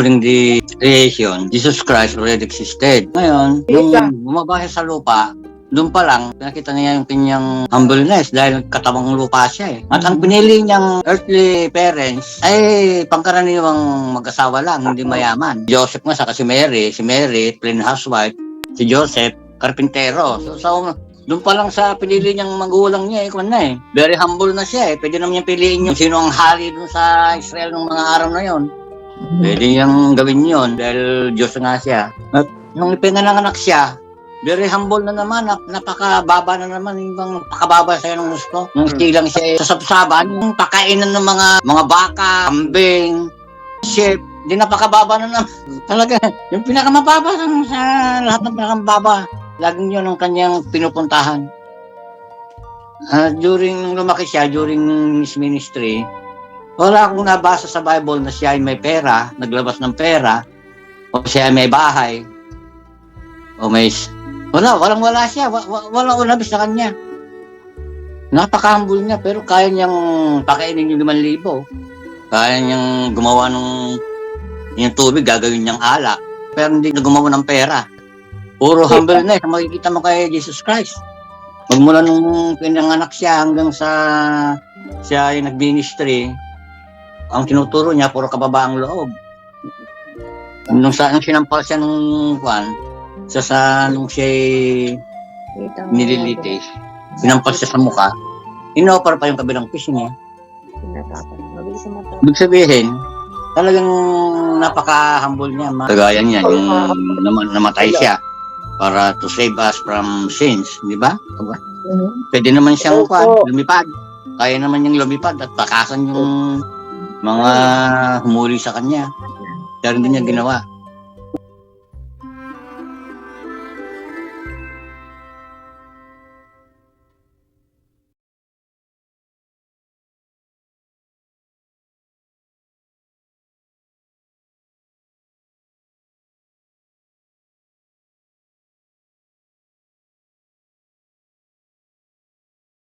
during the creation, Jesus Christ already existed. Ngayon, nung bumaba siya sa lupa, doon pa lang, nakita niya yung kanyang humbleness dahil katawang lupa siya eh. At ang pinili niyang earthly parents ay pangkaraniwang mag-asawa lang, hindi mayaman. Joseph nga saka si Mary, plain housewife, si Joseph, karpintero. So doon pa lang sa pinili niyang magulang niya eh, very humble na siya eh. Pwede naman niyang piliin yung sino ang hari doon sa Israel ng mga araw na yon. Pwede niyang gawin yon dahil Diyos nga siya. At nung ipinanganak siya, very humble na naman, napakababa na naman, yung napakababa siya ng gusto. Nung silang siya sa sapsaban, yung pakainan ng mga baka, kambing, sheep, di napakababa na naman. Talaga, yung pinakamababa sa lahat ng pinakamababa, laging yun ang kanyang pinupuntahan. During lumaki siya, during his ministry, wala akong nabasa sa Bible na siya ay may pera, naglabas ng pera, o siya ay may bahay, o may... Wala siya. Walang unabis sa kanya. Napaka-humble niya, pero kaya niyang pakainin yung 5,000. Kaya niyang gumawa yung tubig, gagawin niyang alak. Pero hindi na gumawa ng pera. Puro humbleness, makikita mo kay Jesus Christ. Magmula nung pinanganak siya hanggang sa siya ay nag-ministry, ang tinuturo niya, puro kababaang loob. Nung sinampal siya nung nung siya'y nililitis, sinampal siya sa mukha, inopar pa yung kabilang piso niya. Ibig sabihin, talagang napaka-humble niya. Kagaya niya, yung namatay siya para to save us from sins, di ba? Pwede naman siyang lumipad. Kaya naman niyang lumipad at takasan yung mga humuli sa kanya. Pero hindi niya ginawa.